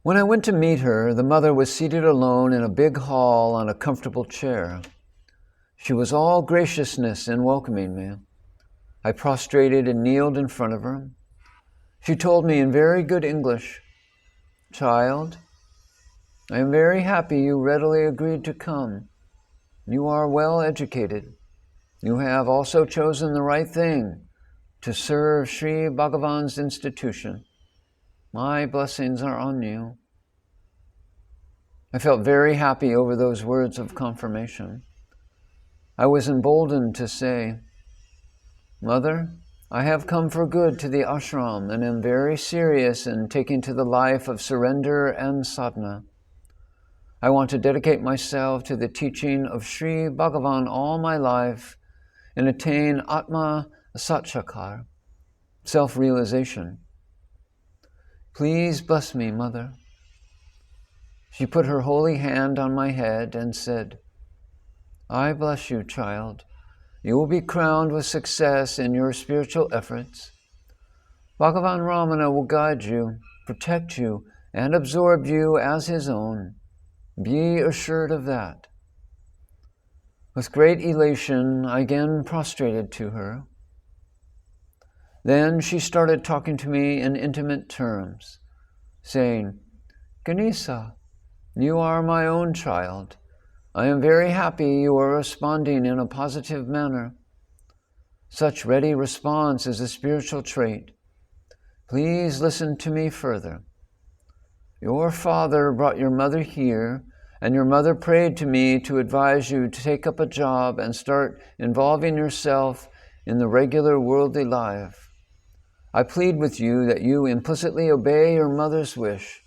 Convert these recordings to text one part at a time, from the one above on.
When I went to meet her, the mother was seated alone in a big hall on a comfortable chair. She was all graciousness in welcoming me. I prostrated and kneeled in front of her. She told me in very good English, "Child, I am very happy you readily agreed to come. You are well educated. You have also chosen the right thing to serve Sri Bhagavan's institution. My blessings are on you." I felt very happy over those words of confirmation. I was emboldened to say, "Mother, I have come for good to the ashram and am very serious in taking to the life of surrender and sadhana. I want to dedicate myself to the teaching of Sri Bhagavan all my life and attain Atma Sakshatkar, self-realization. Please bless me, Mother." She put her holy hand on my head and said, "I bless you, child. You will be crowned with success in your spiritual efforts. Bhagavan Ramana will guide you, protect you, and absorb you as his own. Be assured of that." With great elation, I again prostrated to her. Then she started talking to me in intimate terms, saying, "Ganesan, you are my own child. I am very happy you are responding in a positive manner. Such ready response is a spiritual trait. Please listen to me further. Your father brought your mother here, and your mother prayed to me to advise you to take up a job and start involving yourself in the regular worldly life. I plead with you that you implicitly obey your mother's wish.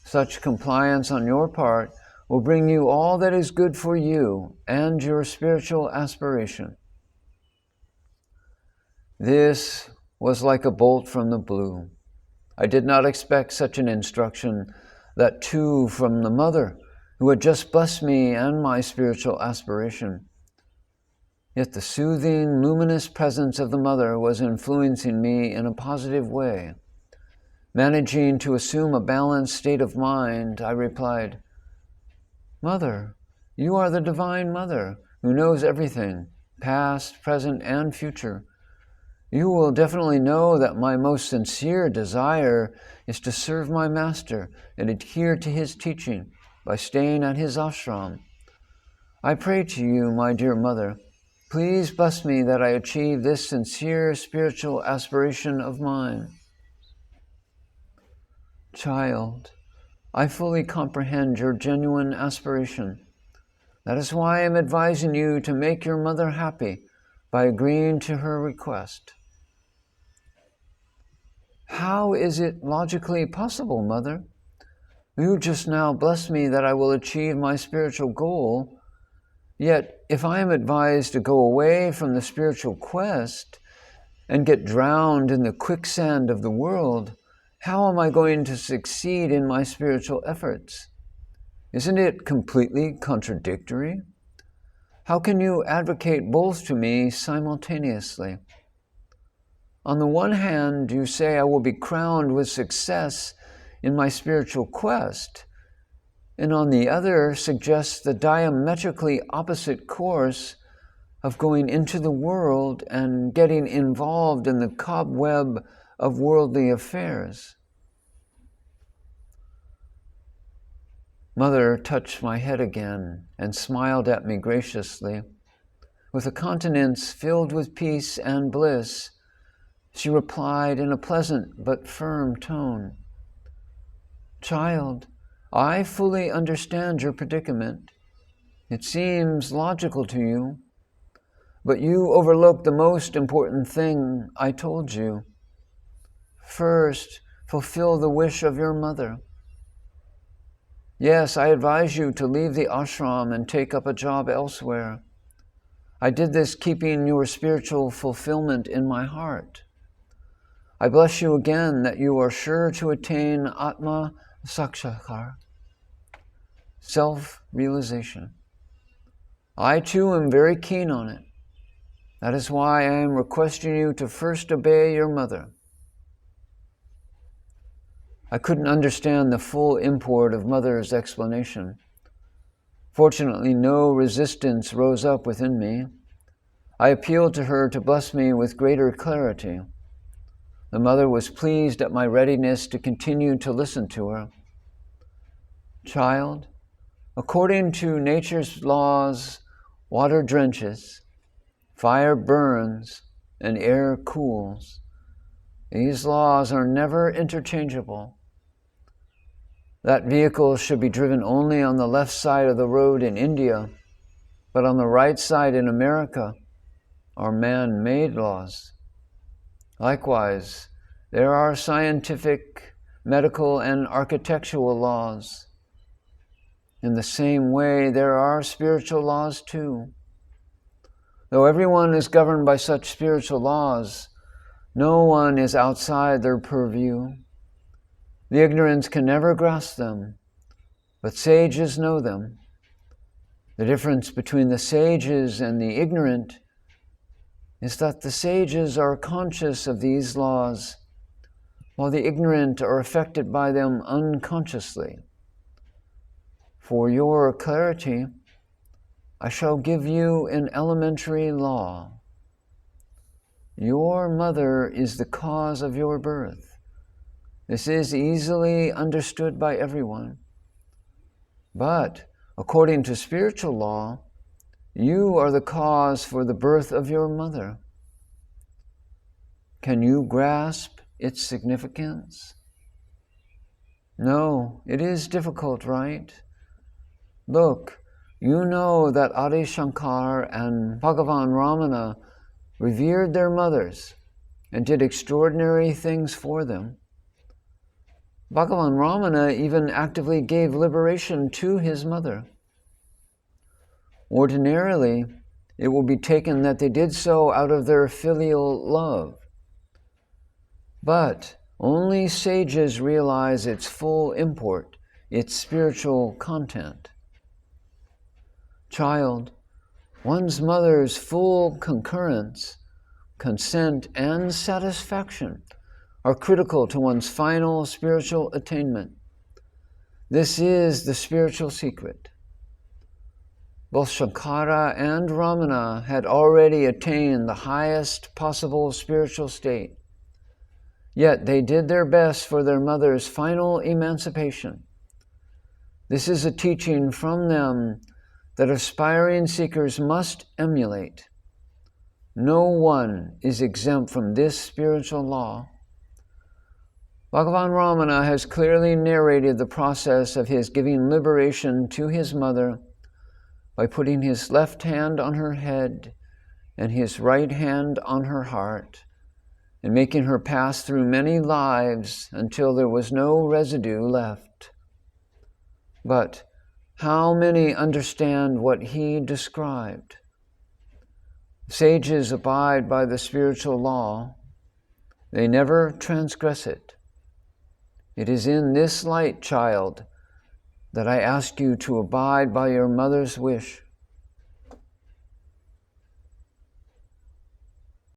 Such compliance on your part will bring you all that is good for you and your spiritual aspiration." This was like a bolt from the blue. I did not expect such an instruction, that too from the mother, who had just blessed me and my spiritual aspiration. Yet the soothing, luminous presence of the mother was influencing me in a positive way. Managing to assume a balanced state of mind, I replied, "Mother, you are the Divine Mother who knows everything, past, present, and future. You will definitely know that my most sincere desire is to serve my Master and adhere to his teaching by staying at his ashram. I pray to you, my dear Mother, please bless me that I achieve this sincere spiritual aspiration of mine." Child, I fully comprehend your genuine aspiration. That is why I am advising you to make your mother happy by agreeing to her request. How is it logically possible, Mother? You just now blessed me that I will achieve my spiritual goal, yet if I am advised to go away from the spiritual quest and get drowned in the quicksand of the world, how am I going to succeed in my spiritual efforts? Isn't it completely contradictory? How can you advocate both to me simultaneously? On the one hand, you say I will be crowned with success in my spiritual quest, and on the other suggest the diametrically opposite course of going into the world and getting involved in the cobweb of worldly affairs. Mother touched my head again and smiled at me graciously. With a countenance filled with peace and bliss, she replied in a pleasant but firm tone, "Child, I fully understand your predicament. It seems logical to you, but you overlook the most important thing I told you. First, fulfill the wish of your mother. Yes, I advise you to leave the ashram and take up a job elsewhere. I did this keeping your spiritual fulfillment in my heart. I bless you again that you are sure to attain Atma Sakshatkar, self-realization. I too am very keen on it. That is why I am requesting you to first obey your mother." I couldn't understand the full import of Mother's explanation. Fortunately, no resistance rose up within me. I appealed to her to bless me with greater clarity. The Mother was pleased at my readiness to continue to listen to her. Child, according to nature's laws, water drenches, fire burns, and air cools. These laws are never interchangeable. That vehicle should be driven only on the left side of the road in India, but on the right side in America are man-made laws. Likewise, there are scientific, medical, and architectural laws. In the same way, there are spiritual laws too. Though everyone is governed by such spiritual laws, no one is outside their purview. The ignorant can never grasp them, but sages know them. The difference between the sages and the ignorant is that the sages are conscious of these laws, while the ignorant are affected by them unconsciously. For your clarity, I shall give you an elementary law. Your mother is the cause of your birth. This is easily understood by everyone. But according to spiritual law, you are the cause for the birth of your mother. Can you grasp its significance? No, it is difficult, right? Look, you know that Adi Shankar and Bhagavan Ramana revered their mothers and did extraordinary things for them. Bhagavan Ramana even actively gave liberation to his mother. Ordinarily, it will be taken that they did so out of their filial love. But only sages realize its full import, its spiritual content. Child, one's mother's full concurrence, consent, and satisfaction are critical to one's final spiritual attainment. This is the spiritual secret. Both Shankara and Ramana had already attained the highest possible spiritual state. Yet they did their best for their mother's final emancipation. This is a teaching from them that aspiring seekers must emulate. No one is exempt from this spiritual law. Bhagavan Ramana has clearly narrated the process of his giving liberation to his mother by putting his left hand on her head and his right hand on her heart, and making her pass through many lives until there was no residue left. But how many understand what he described? Sages abide by the spiritual law. They never transgress it. It is in this light, child, that I ask you to abide by your mother's wish.